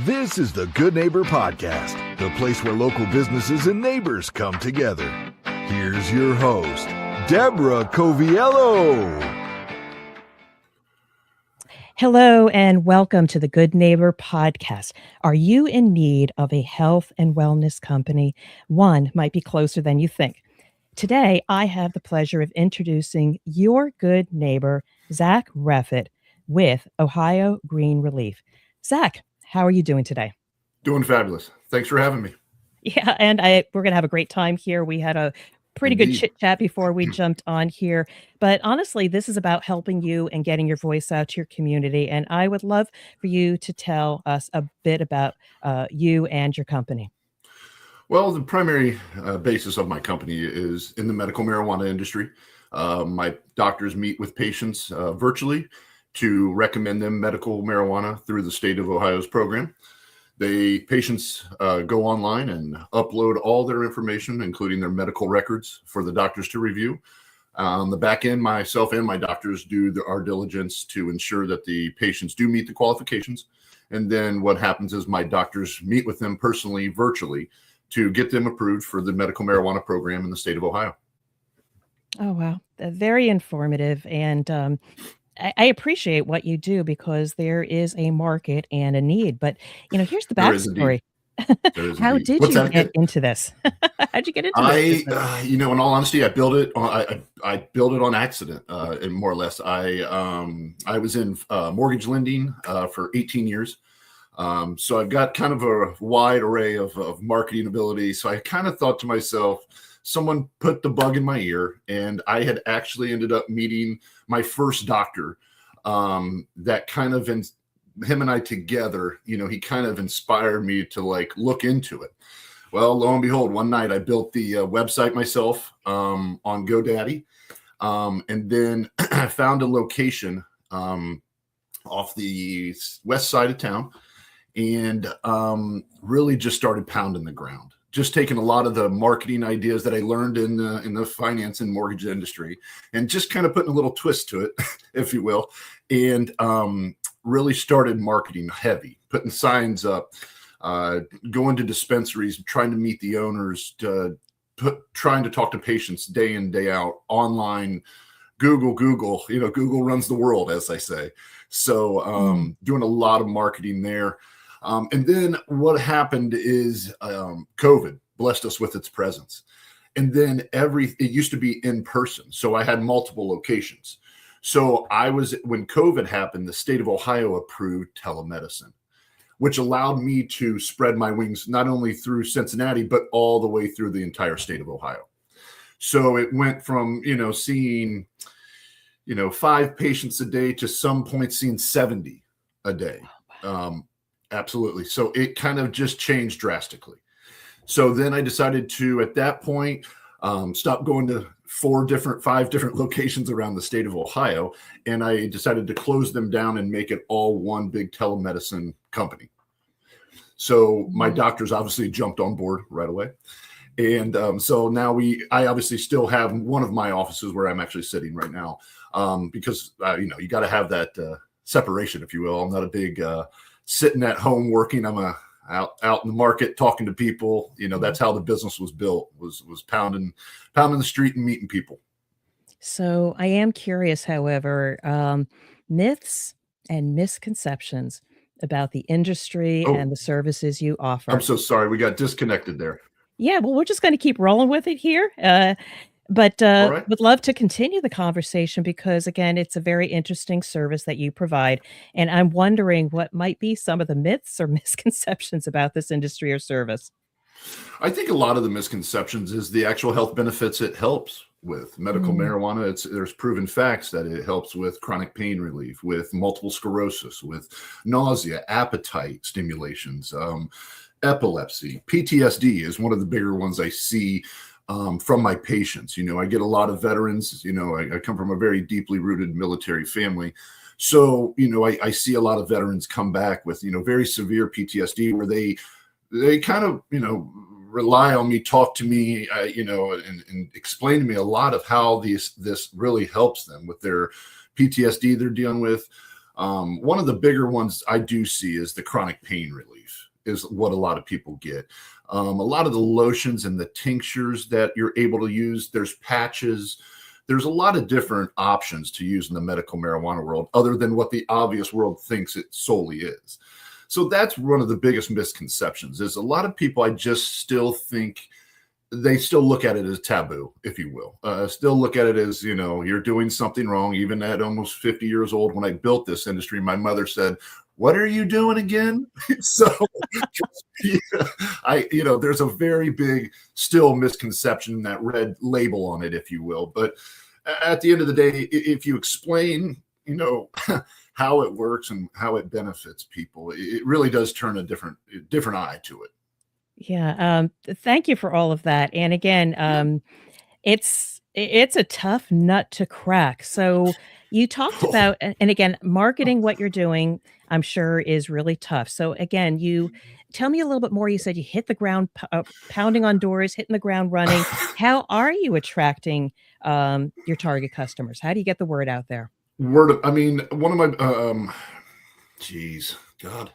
This is the Good Neighbor Podcast, the place where local businesses and neighbors come together. Here's your host, Deborah Coviello. Hello and welcome to the Good Neighbor Podcast. Are you in need of a health and wellness company? One might be closer than you think. Today, I have the pleasure of introducing your good neighbor, Zach Reffitt, with Ohio Green Relief. Zach, how are you doing today? Doing fabulous. Thanks for having me. Yeah, and we're going to have a great time here. We had a pretty good chit chat before we jumped on here. But honestly, this is about helping you and getting your voice out to your community. And I would love for you to tell us a bit about you and your company. Well, the primary basis of my company is in the medical marijuana industry. My doctors meet with patients virtually to recommend them medical marijuana through the state of Ohio's program. Patients go online and upload all their information, including their medical records, for the doctors to review. On the back end, myself and my doctors do our diligence to ensure that the patients do meet the qualifications. And then what happens is my doctors meet with them personally, virtually, to get them approved for the medical marijuana program in the state of Ohio. Oh, wow. Very informative. And I appreciate what you do because there is a market and a need. But, here's the backstory. How did you get into this? How'd you get into this? In all honesty, I built it. I built it on accident, and more or less. I was in mortgage lending for 18 years. So I've got kind of a wide array of marketing ability. So I kind of thought to myself, someone put the bug in my ear, and I had actually ended up meeting my first doctor that kind of, him and I together, he kind of inspired me to look into it. Well, lo and behold, one night I built the website myself on GoDaddy. And then I found a location off the west side of town and really just started pounding the ground. Just taking a lot of the marketing ideas that I learned in the finance and mortgage industry and just kind of putting a little twist to it, if you will, and really started marketing heavy, putting signs up, going to dispensaries, trying to meet the owners, trying to talk to patients day in, day out, online, Google, Google runs the world, as I say. So doing a lot of marketing there. And then what happened is COVID blessed us with its presence. And then it used to be in person. So I had multiple locations. So when COVID happened, the state of Ohio approved telemedicine, which allowed me to spread my wings not only through Cincinnati, but all the way through the entire state of Ohio. So it went from, seeing, 5 patients a day to some point seeing 70 a day. Absolutely. So it kind of just changed drastically. So then I decided to, at that point, stop going to 5 different locations around the state of Ohio. And I decided to close them down and make it all one big telemedicine company. So my doctors obviously jumped on board right away. And so now I obviously still have one of my offices where I'm actually sitting right now because, you got to have that separation, if you will. I'm not a big sitting at home working. I'm out in the market talking to people. That's how the business was built, was pounding the street and meeting people. So I am curious, however, myths and misconceptions about the industry and the services you offer. I'm so sorry. We got disconnected there. Yeah, well, we're just going to keep rolling with it here. But right. Would love to continue the conversation because, again, it's a very interesting service that you provide. And I'm wondering what might be some of the myths or misconceptions about this industry or service. I think a lot of the misconceptions is the actual health benefits it helps with. Medical marijuana, there's proven facts that it helps with chronic pain relief, with multiple sclerosis, with nausea, appetite stimulations, epilepsy. PTSD is one of the bigger ones I see from my patients. I get a lot of veterans. I come from a very deeply rooted military family. So, I see a lot of veterans come back with, very severe PTSD where they kind of, rely on me, talk to me, and explain to me a lot of how this really helps them with their PTSD they're dealing with. One of the bigger ones I do see is the chronic pain relief is what a lot of people get. A lot of the lotions and the tinctures that you're able to use, there's patches, there's a lot of different options to use in the medical marijuana world other than what the obvious world thinks it solely is. So that's one of the biggest misconceptions is a lot of people, I just still think they still look at it as taboo, if you will. Still look at it as, you're doing something wrong. Even at almost 50 years old, when I built this industry, my mother said, "What are you doing again?" So there's a very big still misconception, that red label on it, if you will. But at the end of the day, if you explain, how it works and how it benefits people, it really does turn a different eye to it. Yeah, thank you for all of that, and again, it's a tough nut to crack. So you talked about and again, marketing what you're doing, I'm sure is really tough. So again, you tell me a little bit more. You said you hit the ground pounding on doors, hitting the ground running. How are you attracting, your target customers? How do you get the word out there? One of my, geez, God.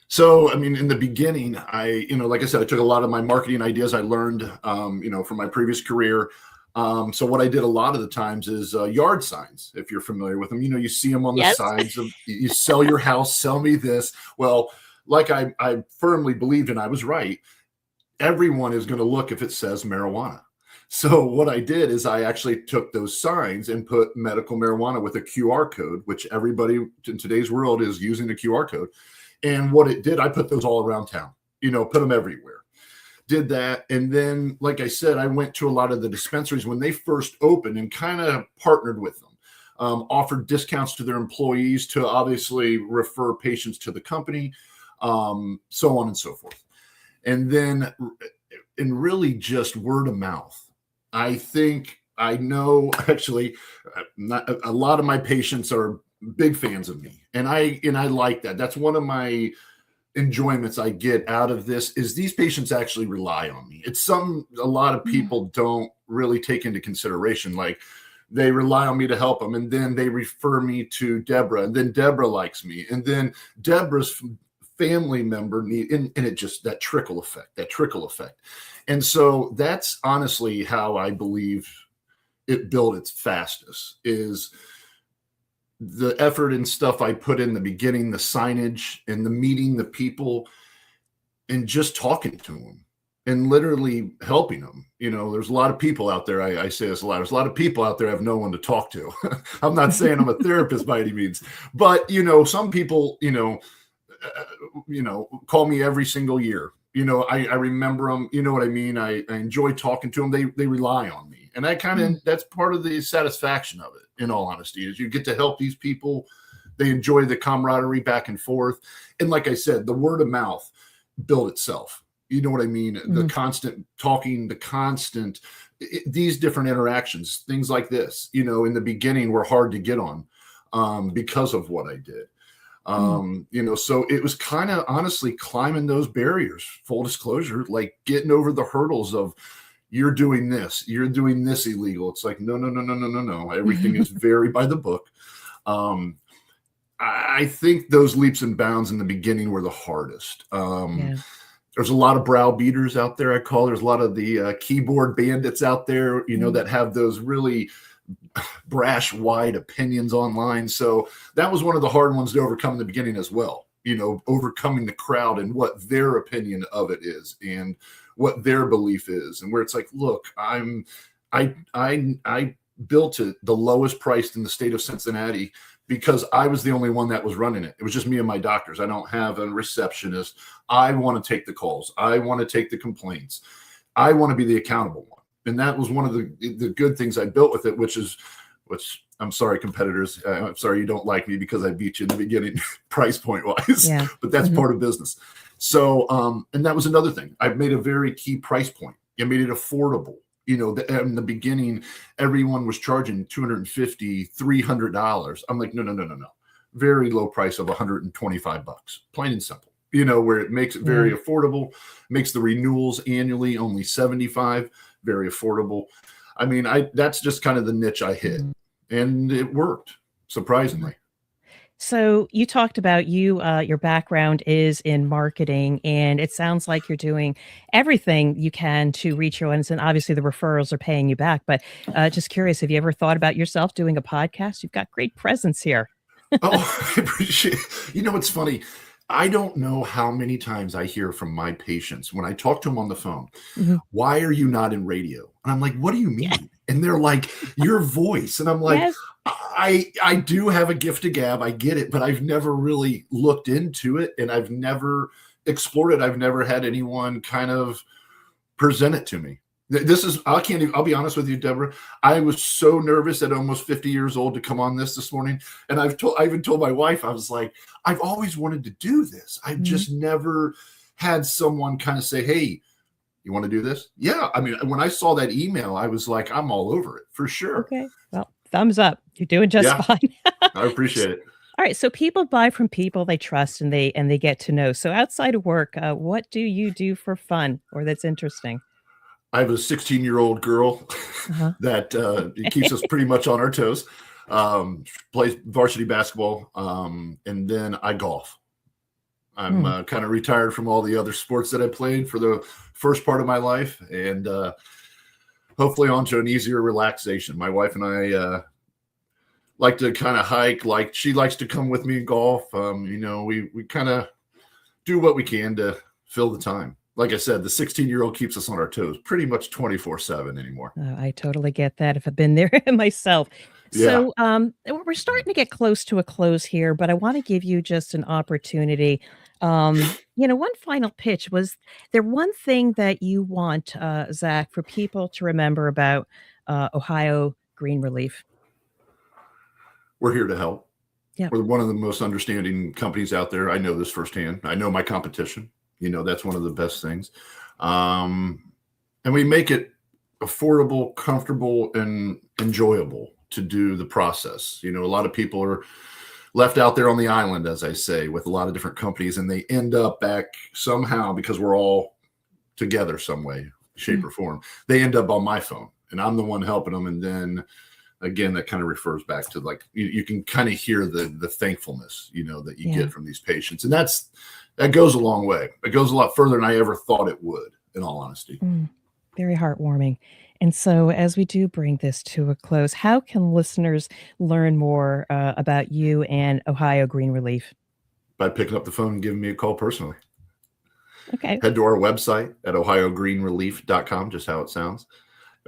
So, in the beginning, like I said, I took a lot of my marketing ideas I learned, from my previous career. So what I did a lot of the times is yard signs, if you're familiar with them. You see them on the Yes. sides of, you sell your house, sell me this. Well, like I firmly believed, and I was right, everyone is going to look if it says marijuana. So what I did is I actually took those signs and put medical marijuana with a QR code, which everybody in today's world is using the QR code. And what it did, I put those all around town, put them everywhere. Did that. And then, like I said, I went to a lot of the dispensaries when they first opened and kind of partnered with them, offered discounts to their employees to obviously refer patients to the company, so on and so forth. And then, and really just word of mouth. I know actually a lot of my patients are big fans of me. And I like that. That's one of my enjoyments I get out of this is these patients actually rely on me. It's a lot of people don't really take into consideration. Like they rely on me to help them. And then they refer me to Deborah, and then Deborah likes me. And then Deborah's family member and it just, that trickle effect. And so that's honestly how I believe it built its fastest is the effort and stuff I put in the beginning, the signage and the meeting the people and just talking to them and literally helping them. There's a lot of people out there. I say this a lot. There's a lot of people out there have no one to talk to. I'm not saying I'm a therapist by any means, but some people, call me every single year. I remember them. You know what I mean? I enjoy talking to them. They rely on me. And that's part of the satisfaction of it, in all honesty, is you get to help these people. They enjoy the camaraderie back and forth. And like I said, the word of mouth built itself. You know what I mean? The constant talking, these different interactions, things like this, in the beginning were hard to get on because of what I did. So it was kind of honestly climbing those barriers, full disclosure, like getting over the hurdles of you're doing this illegal. It's like, no. Everything is very by the book. I think those leaps and bounds in the beginning were the hardest. There's a lot of browbeaters out there. There's a lot of the keyboard bandits out there, that have those really brash, wide opinions online. So that was one of the hard ones to overcome in the beginning as well. Overcoming the crowd and what their opinion of it is and what their belief is, and where it's like, look, I built it the lowest priced in the state of Cincinnati because I was the only one that was running it. It was just me and my doctors. I don't have a receptionist. I want to take the calls. I want to take the complaints. I want to be the accountable one. And that was one of the good things I built with it, which I'm sorry, competitors. I'm sorry you don't like me because I beat you in the beginning price point wise, but that's part of business. So, and that was another thing. I made a very key price point. I made it affordable. In the beginning, everyone was charging $250, $300. I'm like, no. Very low price of $125, plain and simple. Where it makes it very affordable, makes the renewals annually only $75, very affordable. That's just kind of the niche I hit, and it worked, surprisingly. So you talked about your background is in marketing, and it sounds like you're doing everything you can to reach your audience. And obviously, the referrals are paying you back. But just curious, have you ever thought about yourself doing a podcast? You've got great presence here. Oh, I appreciate it. It's funny. I don't know how many times I hear from my patients when I talk to them on the phone, Mhm. why are you not in radio? And I'm like, what do you Yeah. mean? And they're like, your voice. And I'm like, Yes. I do have a gift of gab. I get it, but I've never really looked into it and I've never explored it. I've never had anyone kind of present it to me. This is, I can't even, I'll be honest with you, Deborah. I was so nervous at almost 50 years old to come on this morning. And I even told my wife, I was like, I've always wanted to do this. I've Mhm. just never had someone kind of say, hey, you want to do this? Yeah. I mean, when I saw that email, I was like, I'm all over it for sure. Okay. Well, thumbs up. You're doing just Yeah. fine. I appreciate it. All right. So people buy from people they trust and they get to know. So outside of work, what do you do for fun or that's interesting? I have a 16-year-old girl Uh-huh. that it keeps us pretty much on our toes. Plays varsity basketball, and then I golf. I'm kind of retired from all the other sports that I played for the first part of my life, and hopefully onto an easier relaxation. My wife and I like to kind of hike. Like she likes to come with me and golf. We kind of do what we can to fill the time. Like I said, the 16-year-old keeps us on our toes pretty much 24/7 anymore. I totally get that if I've been there myself. Yeah. So, we're starting to get close to a close here, but I want to give you just an opportunity. One final pitch. Was there one thing that you want, Zach, for people to remember about Ohio Green Relief? We're here to help. Yeah. We're one of the most understanding companies out there. I know this firsthand. I know my competition. That's one of the best things. And we make it affordable, comfortable, and enjoyable to do the process. A lot of people are left out there on the island, as I say, with a lot of different companies, and they end up back somehow because we're all together some way, shape, or form. They end up on my phone, and I'm the one helping them. And then again, that kind of refers back to like you can kind of hear the thankfulness, that you get from these patients, and that goes a long way. It goes a lot further than I ever thought it would, in all honesty. Very heartwarming. And so, as we do bring this to a close, how can listeners learn more about you and Ohio Green Relief? By picking up the phone and giving me a call personally. Okay. Head to our website at ohiogreenrelief.com, just how it sounds.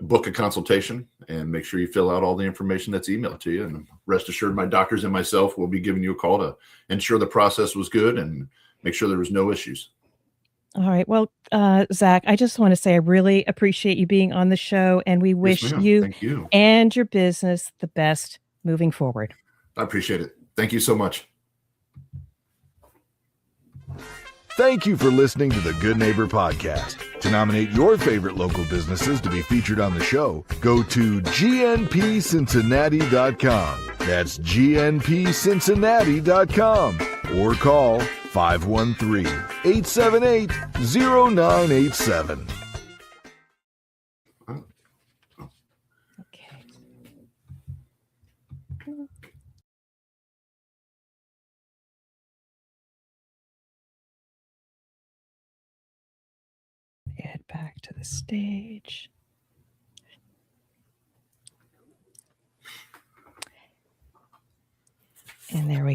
Book a consultation and make sure you fill out all the information that's emailed to you. And rest assured, my doctors and myself will be giving you a call to ensure the process was good and make sure there was no issues. All right. Well, Zach, I just want to say I really appreciate you being on the show, and we Yes, wish ma'am. you Thank you. and your business the best moving forward. I appreciate it. Thank you so much. Thank you for listening to the Good Neighbor Podcast. To nominate your favorite local businesses to be featured on the show, go to gnpcincinnati.com. That's gnpcincinnati.com. Or call 513-878-0987. Okay. Head back to the stage. And there we go.